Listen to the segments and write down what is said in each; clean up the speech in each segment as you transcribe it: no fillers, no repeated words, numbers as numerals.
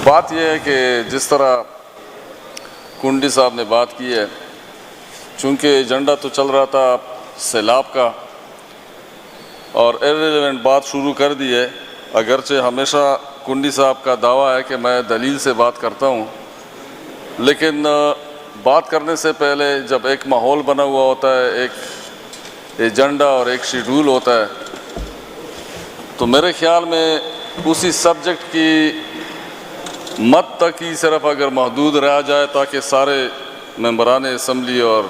बात यह है कि जिस तरह कुंडी साहब ने बात की है, चूँकि एजेंडा तो चल रहा था सैलाब का और इर्रेलेवेंट बात शुरू कर दी है। अगरचे हमेशा कुंडी साहब का दावा है कि मैं दलील से बात करता हूँ, लेकिन बात करने से पहले जब एक माहौल बना हुआ होता है, एक एजेंडा और एक शेड्यूल होता है, तो मेरे ख्याल में उसी सब्जेक्ट की मत तक ही सिर्फ अगर महदूद रह जाए ताकि सारे मेंबरान असम्बली और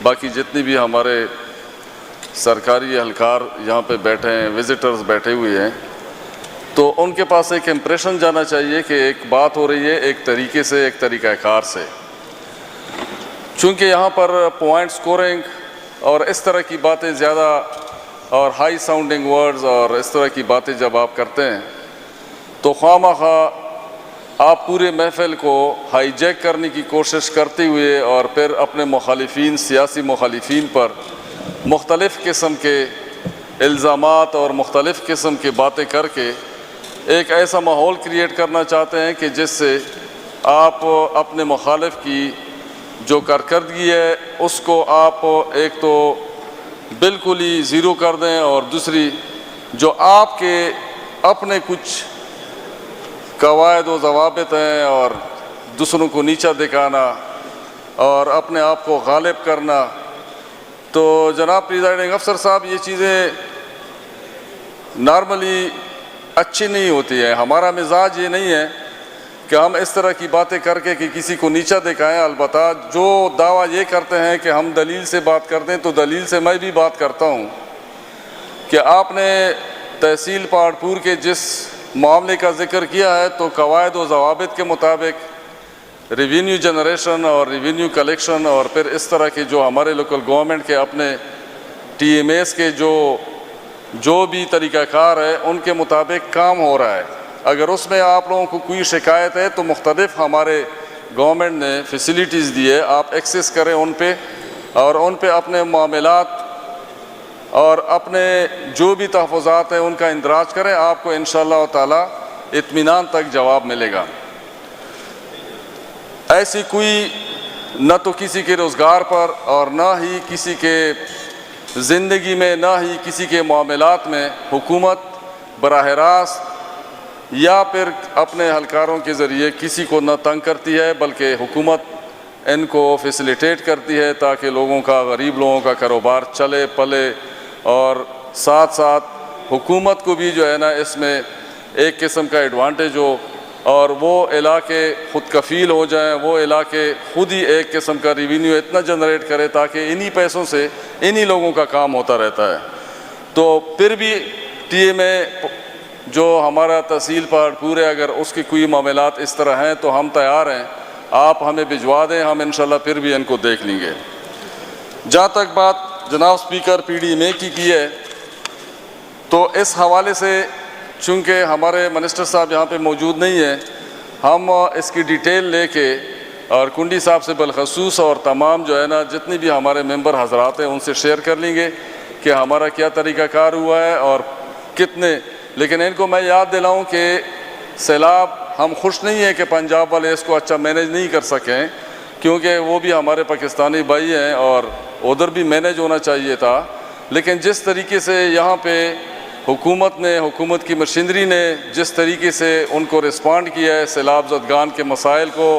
बाकी जितनी भी हमारे सरकारी एहलकार यहाँ पे बैठे हैं, विज़िटर्स बैठे हुए हैं, तो उनके पास एक इम्प्रेशन जाना चाहिए कि एक बात हो रही है एक तरीके से, एक तरीक़ाकार से। चूँकि यहाँ पर पॉइंट स्कोरिंग और इस तरह की बातें ज़्यादा और हाई साउंडिंग वर्ड्स और इस तरह की बातें जब आप करते हैं तो ख्वामखा आप पूरे महफिल को हाईजैक करने की कोशिश करते हुए और फिर अपने मुखालिफिन, सियासी मुखालिफिन पर मुख्तलिफ़ किस्म के इल्ज़ामात और मुख्तलिफ़ किस्म की बातें करके एक ऐसा माहौल क्रिएट करना चाहते हैं कि जिससे आप अपने मुखालिफ की जो कारकर्दगी है उसको आप एक तो बिल्कुल ही ज़ीरो कर दें और दूसरी जो आपके अपने कुछ कवायद व ज़वाबित हैं और दूसरों को नीचा दिखाना और अपने आप को गालिब करना। तो जनाब प्रिजाइडिंग अफसर साहब, ये चीज़ें नॉर्मली अच्छी नहीं होती है। हमारा मिजाज ये नहीं है कि हम इस तरह की बातें करके कि किसी को नीचा दिखाएं। अलबत्ता जो दावा ये करते हैं कि हम दलील से बात करते हैं, तो दलील से मैं भी बात करता हूँ कि आपने तहसील पहाड़पुर के जिस मामले का ज़िक्र किया है, तो कवायद व ज़वाबित के मुताबिक रेवेन्यू जनरेशन और रेवेन्यू कलेक्शन और फिर इस तरह के जो हमारे लोकल गवर्नमेंट के अपने TMAs के जो भी तरीक़ाकार है उनके मुताबिक काम हो रहा है। अगर उसमें आप लोगों को कोई शिकायत है तो मुख्तलिफ हमारे गवर्नमेंट ने फैसिलिटीज़ दी है, आप एक्सेस करें उन पे और उन पे अपने मामलात और अपने जो भी तहफ़्फ़ुज़ात हैं उनका इंदराज करें। आपको इंशाअल्लाह ताला इत्मीनान तक जवाब मिलेगा। ऐसी कोई न तो किसी के रोज़गार पर और ना ही किसी के ज़िंदगी में, ना ही किसी के मामलात में हुकूमत बराह रास्त या फिर अपने हलकारों के ज़रिए किसी को न तंग करती है, बल्कि हुकूमत इनको फैसिलिटेट करती है ताकि लोगों का, गरीब लोगों का कारोबार चले पले और साथ साथ हुकूमत को भी जो है ना इसमें एक किस्म का एडवांटेज हो और वो इलाके ख़ुद कफ़ील हो जाएं, वो इलाके ख़ुद ही एक किस्म का रेवेन्यू इतना जनरेट करे ताकि इन्हीं पैसों से इन्हीं लोगों का काम होता रहता है। तो फिर भी TMA जो हमारा तहसील पहाड़पुर है, अगर उसके कोई मामलात इस तरह हैं तो हम तैयार हैं, आप हमें भिजवा दें, हम इंशाल्लाह फिर भी इनको देख लेंगे। जहाँ तक बात जनाब स्पीकर PDMA की है, तो इस हवाले से चूँकि हमारे मिनिस्टर साहब यहाँ पे मौजूद नहीं है, हम इसकी डिटेल लेके और कुंडी साहब से बलखसूस और तमाम जो है ना जितनी भी हमारे मेंबर हजरात हैं उनसे शेयर कर लेंगे कि हमारा क्या तरीक़ाकार हुआ है और कितने। लेकिन इनको मैं याद दिलाऊं कि सैलाब हम खुश नहीं हैं कि पंजाब वाले इसको अच्छा मैनेज नहीं कर सकें, क्योंकि वो भी हमारे पाकिस्तानी भाई हैं और उधर भी मैनेज होना चाहिए था। लेकिन जिस तरीके से यहाँ पे हुकूमत की मशीनरी ने जिस तरीके से उनको रिस्पॉन्ड किया है सैलाब ज़दगान के मसाइल को,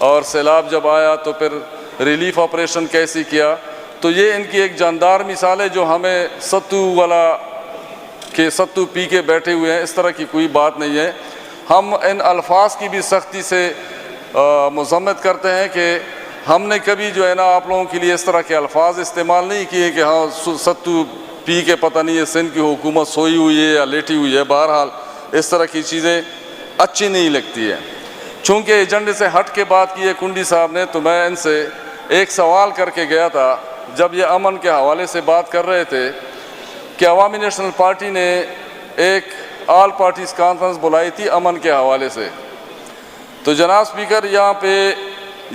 और सैलाब जब आया तो फिर रिलीफ ऑपरेशन कैसे किया, तो ये इनकी एक जानदार मिसाल है जो हमें सत्तू पी के बैठे हुए हैं, इस तरह की कोई बात नहीं है। हम इन अल्फाज की भी सख्ती से मज़म्मत करते हैं कि हमने कभी जो है ना आप लोगों के लिए इस तरह के अल्फाज इस्तेमाल नहीं किए कि हाँ सत्तू पी के पता नहीं है सिंध की हुकूमत सोई हुई है या लेटी हुई है। बहरहाल इस तरह की चीज़ें अच्छी नहीं लगती है। चूँकि एजेंडे से हट के बात की है कुंडी साहब ने, तो मैं इनसे एक सवाल करके गया था जब ये अमन के हवाले से बात कर रहे थे कि अवामी नेशनल पार्टी ने एक ऑल पार्टीज़ कॉन्फ्रेंस बुलाई थी अमन के हवाले से। तो जनाब स्पीकर, यहाँ पे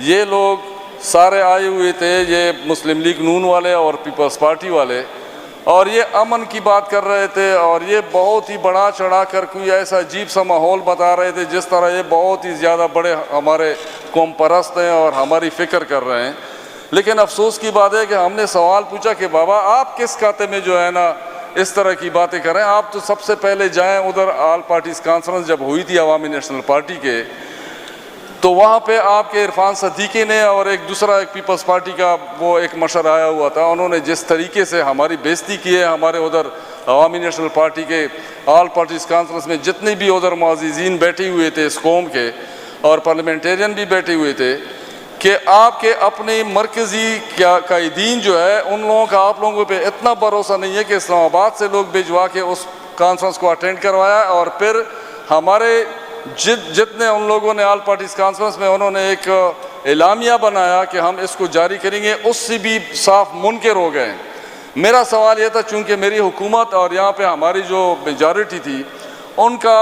ये लोग सारे आए हुए थे, ये मुस्लिम लीग नून वाले और पीपल्स पार्टी वाले, और ये अमन की बात कर रहे थे, और ये बहुत ही बढ़ा चढ़ा कर कोई ऐसा अजीब सा माहौल बता रहे थे जिस तरह ये बहुत ही ज़्यादा बड़े हमारे कौम परस्त हैं और हमारी फ़िक्र कर रहे हैं। लेकिन अफसोस की बात है कि हमने सवाल पूछा कि बाबा आप किस खाते में जो है ना इस तरह की बातें करें, आप तो सबसे पहले जाएं उधर ऑल पार्टीज़ कॉन्फ्रेंस जब हुई थी अवामी नेशनल पार्टी के, तो वहाँ पे आपके इरफान सदीकी ने और एक दूसरा एक पीपल्स पार्टी का वो एक मशर आया हुआ था, उन्होंने जिस तरीके से हमारी बेइज्जती की है, हमारे उधर अवामी नेशनल पार्टी के ऑल पार्टीज़ कॉन्फ्रेंस में जितने भी उधर मुअज़्ज़िज़ीन बैठे हुए थे इस कौम के और पार्लियामेंटेरियन भी बैठे हुए थे, कि आपके अपने मरकज़ी क्या कायदीन जो है उन लोगों का आप लोगों पे इतना भरोसा नहीं है कि इस्लामाबाद से लोग भिजवा के उस कॉन्फ्रेंस को अटेंड करवाया, और फिर हमारे जितने उन लोगों ने ऑल पार्टीज़ कॉन्फ्रेंस में उन्होंने एक एलामिया बनाया कि हम इसको जारी करेंगे, उससे भी साफ मुनकर हो गए। मेरा सवाल यह था, चूँकि मेरी हुकूमत और यहाँ पे हमारी जो मेजॉरिटी थी उनका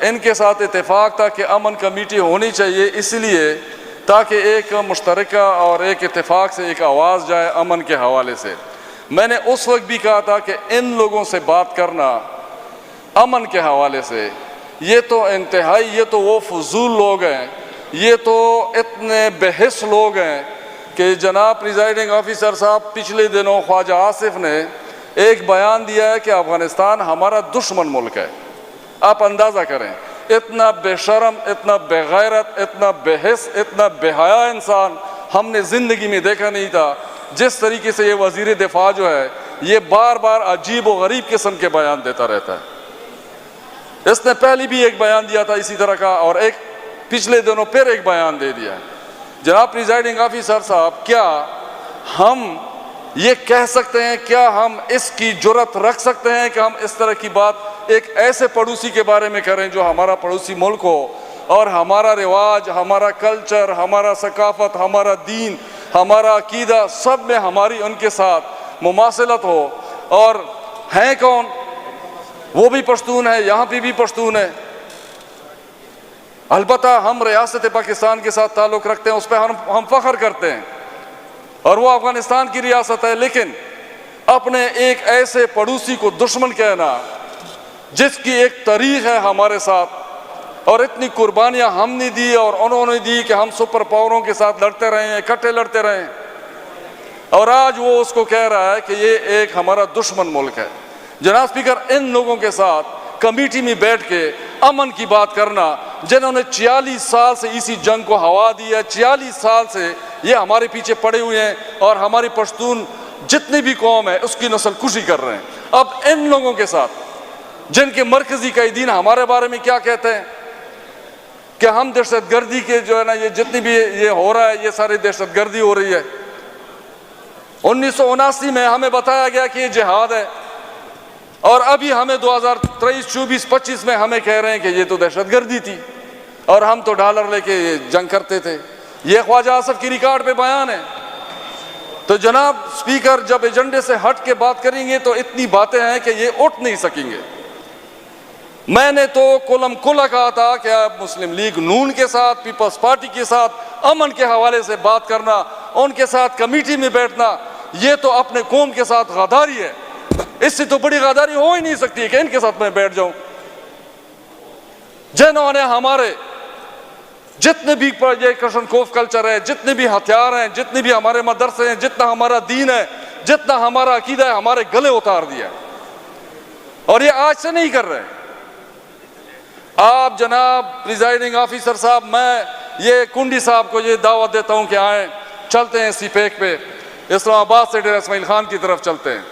इनके साथ इत्तेफाक था कि अमन कमेटी होनी चाहिए, इसलिए ताकि एक मुश्तरका और एक इत्तेफाक से एक आवाज़ जाए अमन के हवाले से। मैंने उस वक्त भी कहा था कि इन लोगों से बात करना अमन के हवाले से, ये तो इंतहाई, ये तो वो फजूल लोग हैं, ये तो इतने बेहिस लोग हैं कि जनाब प्रिजाइडिंग ऑफिसर साहब पिछले दिनों ख्वाजा आसिफ ने एक बयान दिया है कि अफ़गानिस्तान हमारा दुश्मन मुल्क है। आप अंदाज़ा करें, इतना बेशरम, इतना बेगैरत, इतना बेहिस, इतना बेहया इंसान हमने ज़िंदगी में देखा नहीं था। जिस तरीके से ये वज़ीर दिफा जो है ये बार बार अजीब व गरीब किस्म के बयान देता रहता है। इसने पहले भी एक बयान दिया था इसी तरह का, और एक पिछले दिनों फिर एक बयान दे दिया। जनाब प्रिजाइडिंग ऑफिसर साहब, क्या हम ये कह सकते हैं, क्या हम इसकी जुर्रत रख सकते हैं कि हम इस तरह की बात एक ऐसे पड़ोसी के बारे में करें जो हमारा पड़ोसी मुल्क हो और हमारा रिवाज, हमारा कल्चर, हमारा सकाफत, हमारा दीन, हमारा अकीदा, सब में हमारी उनके साथ मुमासलत हो? और हैं कौन? वो भी पश्तून है, यहाँ पे भी पश्तून है। अलबत्ता हम रियासत पाकिस्तान के साथ ताल्लुक़ रखते हैं, उस पर हम फ़ख्र करते हैं, और वो अफ़गानिस्तान की रियासत है। लेकिन अपने एक ऐसे पड़ोसी को दुश्मन कहना जिसकी एक तारीख़ है हमारे साथ, और इतनी कुर्बानियाँ हमने दी और उन्होंने दी कि हम सुपर पावरों के साथ लड़ते रहे हैं, इकट्ठे लड़ते रहे हैं, और आज वो उसको कह रहा है कि ये एक हमारा दुश्मन मुल्क है। जनाब स्पीकर, इन लोगों के साथ कमेटी में बैठ के अमन की बात करना, जिन्होंने 46 साल से इसी जंग को हवा दी है, 46 साल से ये हमारे पीछे पड़े हुए हैं, और हमारी पश्तून जितनी भी कौम है उसकी नस्ल कुशी कर रहे हैं। अब इन लोगों के साथ जिनके मरकजी कायदीन हमारे बारे में क्या कहते हैं कि हम दहशतगर्दी के जो है ना, ये जितनी भी ये हो रहा है, ये सारी दहशतगर्दी हो रही है। 1979 में हमें बताया गया कि ये जिहाद है, और अभी हमें 2023, 24, 25 में हमें कह रहे हैं कि ये तो दहशतगर्दी थी, और हम तो डॉलर लेके जंग करते थे। ये ख्वाजा आसिफ की रिकॉर्ड पे बयान है। तो जनाब स्पीकर, जब एजेंडे से हट के बात करेंगे तो इतनी बातें हैं कि ये उठ नहीं सकेंगे। मैंने तो कुलम कुला कहा था कि आप मुस्लिम लीग नून के साथ, पीपल्स पार्टी के साथ अमन के हवाले से बात करना, उनके साथ कमेटी में बैठना, ये तो अपने कौम के साथ गद्दारी है। इससे तो बड़ी गद्दारी हो ही नहीं सकती है कि इनके साथ मैं बैठ जाऊं, जिन्होंने हमारे जितने भी ये कशनकोफ कल्चर है, जितने भी हथियार हैं, जितने भी हमारे मदरसे हैं, जितना हमारा दीन है, जितना हमारा अकीदा है, हमारे गले उतार दिया। और ये आज से नहीं कर रहे। आप जनाब प्रिजाइडिंग ऑफिसर साहब, मैं ये कुंडी साहब को ये दावत देता हूं कि आए, चलते हैं सीपेक पे, इस्लामाबाद से डेरा इस्माइल खान की तरफ चलते हैं।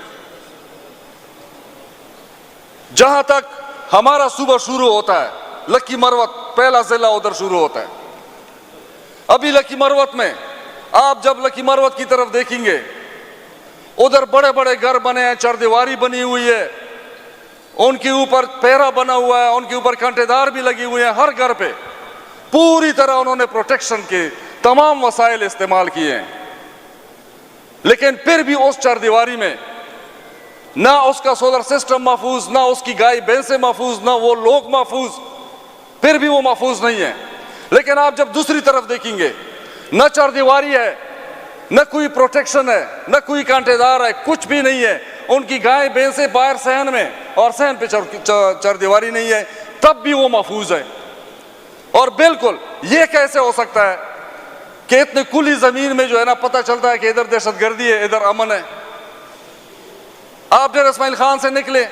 जहां तक हमारा सूबा शुरू होता है, लकी मरवत पहला जिला उधर शुरू होता है। अभी लकी मरवत में आप जब लकी मरवत की तरफ देखेंगे, उधर बड़े बड़े घर बने हैं, चरदीवारी बनी हुई है, उनके ऊपर पैरा बना हुआ है, उनके ऊपर कांटेदार भी लगी हुई हैं। हर घर पे पूरी तरह उन्होंने प्रोटेक्शन के तमाम वसाइल इस्तेमाल किए हैं। लेकिन फिर भी उस चरदीवारी में ना उसका सोलर सिस्टम महफूज, ना उसकी गाय भैंसे महफूज, ना वो लोग महफूज, फिर भी वो महफूज नहीं है। लेकिन आप जब दूसरी तरफ देखेंगे, न चरदीवारी है, न कोई प्रोटेक्शन है, न कोई कांटेदार है, कुछ भी नहीं है, उनकी गाय भैंसे बाहर सहन में, और सहन पे चरदीवारी नहीं है, तब भी वो महफूज है। और बिल्कुल ये कैसे हो सकता है कि इतने खुली जमीन में जो है ना पता चलता है कि इधर दहशतगर्दी है, इधर अमन है। आप डेर इस्माइल खान से निकले,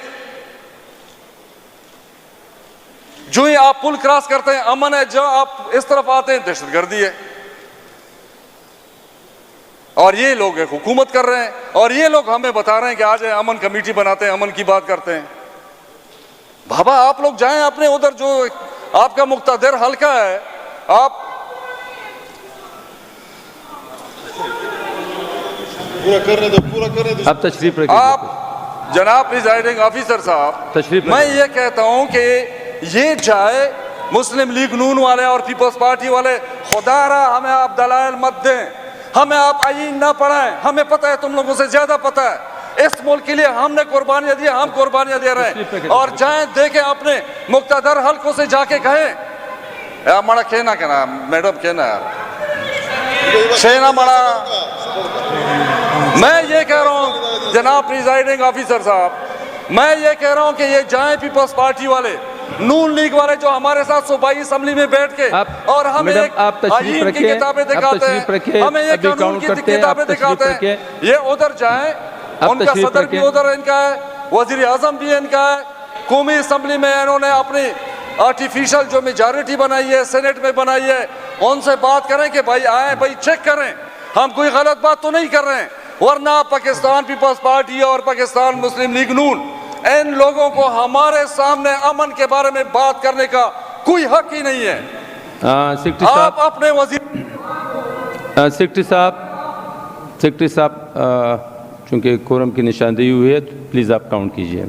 जो ही आप पुल क्रॉस करते हैं अमन है, जो आप इस तरफ आते हैं दहशतगर्दी है। और ये लोग हुकूमत कर रहे हैं, और ये लोग हमें बता रहे हैं कि आज अमन कमेटी बनाते हैं, अमन की बात करते हैं। बाबा आप लोग जाएं अपने उधर, जो आपका मुक्तादिर हल्का है, आप पूरा करने दो। आप तशरीफ रखिए। आप जनाब प्रिजाइडिंग ऑफिसर साहब, तशरीफ मैं ये कहता हूं कि ये जाए मुस्लिम लीग नून वाले और पीपल्स पार्टी वाले, खुदारा हमें आप दलाइल मत दें, हमें आप आईन ना पढ़ाएं, हमें पता है तुम लोगों से ज्यादा पता है, इस मुल्क के लिए हमने कुर्बानियां दी, हम कुर्बानियां दे रहे हैं। और जाएं देखें अपने मुक्तादर हल्कों से जाके कहें हमारा कहना कहना मैडम कहना यार शेना मड़ा। मैं ये कह रहा हूं जनाब प्रिजाइडिंग ऑफिसर साहब, मैं ये कह रहा हूं कि ये जाएं पीपल्स पार्टी वाले, नून लीग वाले, जो हमारे साथ सूबाई असेंबली में बैठ के और हमें एक आईन की किताबें दिखाते हैं, हमें ये कानून की किताबें दिखाते हैं, ये उधर जाएं, उनका सदर भी उधर इनका है, वजीर आजम भी इनका है, कौमी असेंबली में इन्होंने अपनी आर्टिफिशियल जो मेजॉरिटी बनाई है, सेनेट में बनाई है, उनसे बात करें कि भाई आए, भाई चेक करें हम कोई गलत बात तो नहीं कर रहे हैं। वरना पाकिस्तान पीपल्स पार्टी और पाकिस्तान मुस्लिम लीग नून, इन लोगों को हमारे सामने अमन के बारे में बात करने का कोई हक ही नहीं है। आप अपने वजीर सेक्रेटरी साहब, चूंकि कोरम की निशानदेही हुई है, तो प्लीज आप काउंट कीजिए।